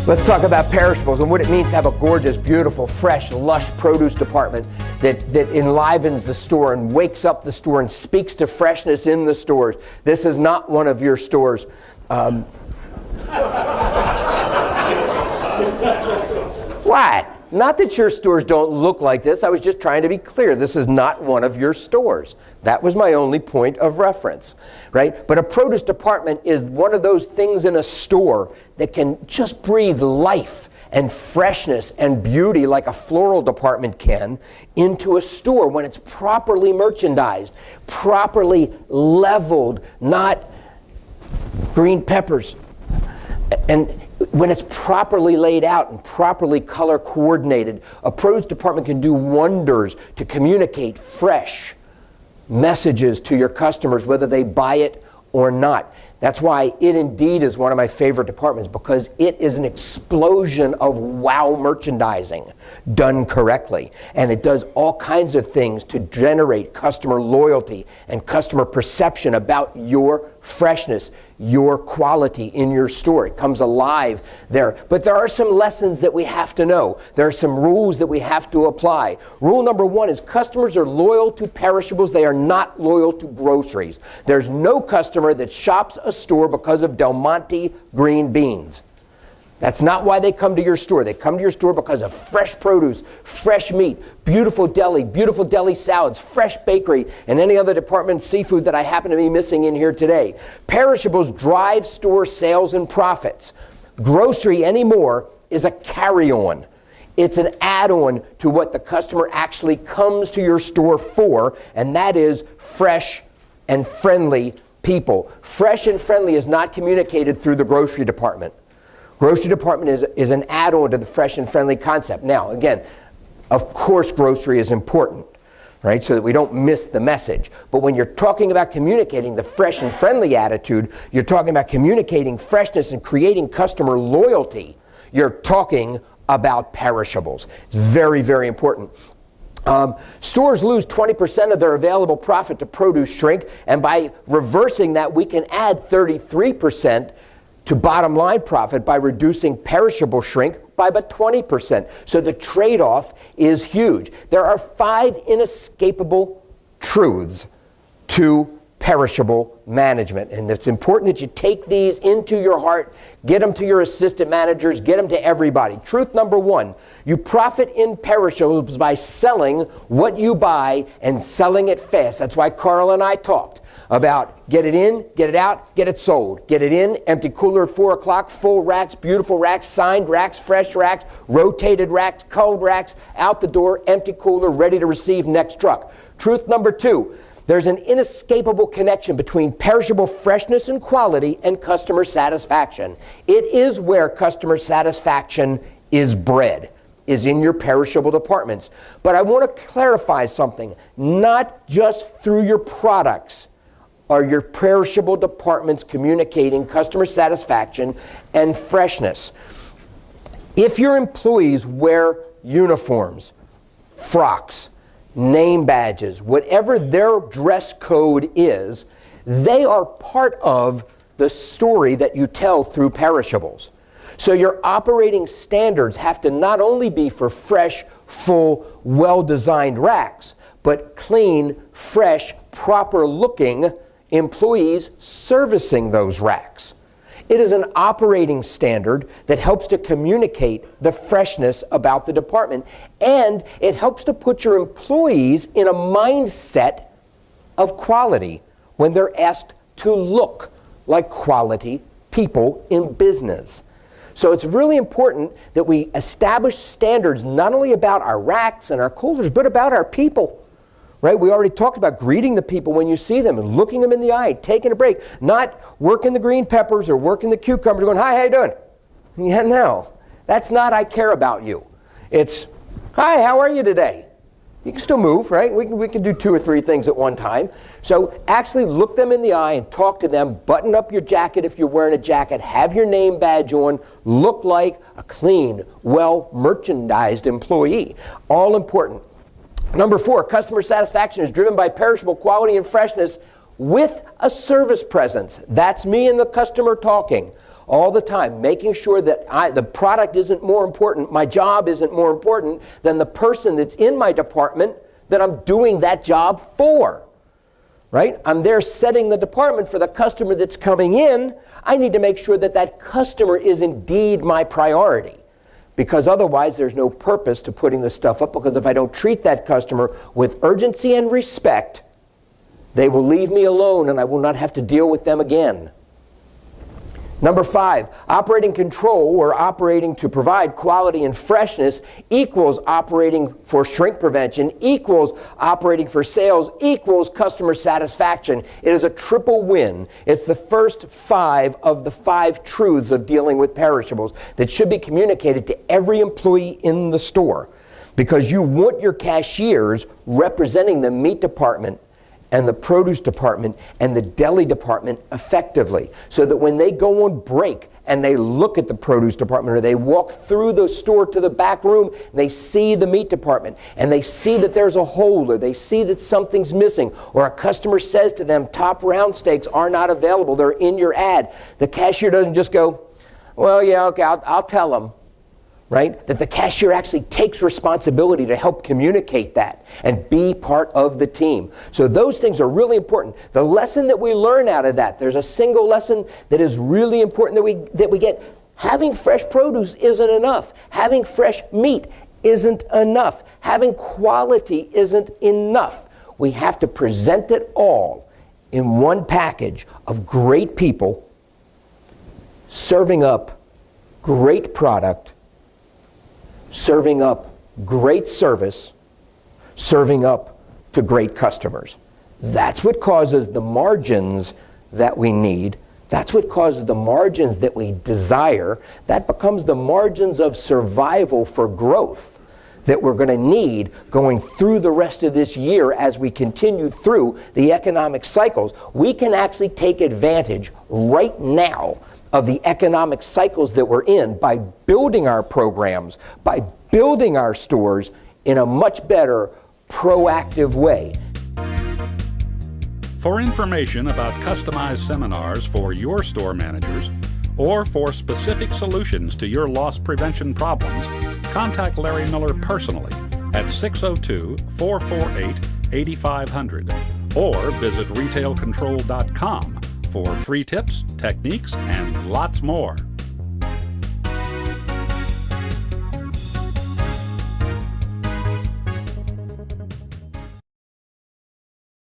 Let's talk about perishables and what it means to have a gorgeous, beautiful, fresh, lush produce department that enlivens the store and wakes up the store and speaks to freshness in the stores. This is not one of your stores. What? Not that your stores don't look like this. I was just trying to be clear. This is not one of your stores. That was my only point of reference, right? But a produce department is one of those things in a store that can just breathe life and freshness and beauty like a floral department can into a store when it's properly merchandised, properly leveled, not green peppers. And when it's properly laid out and properly color coordinated, a produce department can do wonders to communicate fresh messages to your customers, whether they buy it or not. That's why it indeed is one of my favorite departments, because it is an explosion of wow merchandising done correctly. And it does all kinds of things to generate customer loyalty and customer perception about your freshness, your quality in your store. It comes alive there. But there are some lessons that we have to know. There are some rules that we have to apply. Rule number one is customers are loyal to perishables. They are not loyal to groceries. There's no customer that shops a store because of Del Monte green beans. That's not why they come to your store. They come to your store because of fresh produce, fresh meat, beautiful deli salads, fresh bakery, and any other department seafood that I happen to be missing in here today. Perishables drive store sales and profits. Grocery anymore is a carry-on. It's an add-on to what the customer actually comes to your store for, and that is fresh and friendly people. Fresh and friendly is not communicated through the grocery department. Grocery department is an add-on to the fresh and friendly concept. Now, again, of course grocery is important, right, so that we don't miss the message. But when you're talking about communicating the fresh and friendly attitude, you're talking about communicating freshness and creating customer loyalty. You're talking about perishables. It's very, very important. Stores lose 20% of their available profit to produce shrink, and by reversing that, we can add 33% to bottom line profit by reducing perishable shrink by about 20%. So the trade-off is huge. There are 5 inescapable truths to perishable management. And it's important that you take these into your heart, get them to your assistant managers, get them to everybody. Truth number 1, you profit in perishables by selling what you buy and selling it fast. That's why Carl and I talked about get it in, get it out, get it sold. Get it in, empty cooler at 4 o'clock, full racks, beautiful racks, signed racks, fresh racks, rotated racks, cold racks, out the door, empty cooler, ready to receive next truck. Truth number 2, there's an inescapable connection between perishable freshness and quality and customer satisfaction. It is where customer satisfaction is bred, is in your perishable departments. But I want to clarify something. Not just through your products are your perishable departments communicating customer satisfaction and freshness. If your employees wear uniforms, frocks, name badges, whatever their dress code is, they are part of the story that you tell through perishables. So your operating standards have to not only be for fresh, full, well-designed racks, but clean, fresh, proper-looking employees servicing those racks. It is an operating standard that helps to communicate the freshness about the department, and it helps to put your employees in a mindset of quality when they're asked to look like quality people in business. So it's really important that we establish standards not only about our racks and our coolers, but about our people. Right? We already talked about greeting the people when you see them and looking them in the eye, taking a break, not working the green peppers or working the cucumbers going, "Hi, how you doing?" Yeah, no. That's not "I care about you." It's, "Hi, how are you today?" You can still move, right? We can do 2 or 3 things at one time. So actually look them in the eye and talk to them. Button up your jacket if you're wearing a jacket. Have your name badge on. Look like a clean, well-merchandised employee. All important. Number 4, customer satisfaction is driven by perishable quality and freshness with a service presence. That's me and the customer talking. all the time, making sure that the product isn't more important, my job isn't more important than the person that's in my department that I'm doing that job for. Right? I'm there setting the department for the customer that's coming in. I need to make sure that that customer is indeed my priority, because otherwise there's no purpose to putting the stuff up, because if I don't treat that customer with urgency and respect, they will leave me alone and I will not have to deal with them again. Number 5, operating control, or operating to provide quality and freshness, equals operating for shrink prevention, equals operating for sales, equals customer satisfaction. It is a triple win. It's the first 5 of the 5 truths of dealing with perishables that should be communicated to every employee in the store, because you want your cashiers representing the meat department and the produce department and the deli department effectively, so that when they go on break and they look at the produce department, or they walk through the store to the back room and they see the meat department and they see that there's a hole, or they see that something's missing, or a customer says to them, top round steaks are not available, they're in your ad, the cashier doesn't just go, well, yeah, okay, I'll tell them. Right? That the cashier actually takes responsibility to help communicate that and be part of the team. So those things are really important. The lesson that we learn out of that, there's a single lesson that is really important that we get. Having fresh produce isn't enough. Having fresh meat isn't enough. Having quality isn't enough. We have to present it all in one package of great people serving up great product, serving up great service, serving up to great customers. That's what causes the margins that we need. That's what causes the margins that we desire. That becomes the margins of survival for growth that we're going to need going through the rest of this year as we continue through the economic cycles. We can actually take advantage right now of the economic cycles that we're in by building our programs, by building our stores in a much better, proactive way. For information about customized seminars for your store managers, or for specific solutions to your loss prevention problems, contact Larry Miller personally at 602-448-8500 or visit retailcontrol.com for free tips, techniques, and lots more.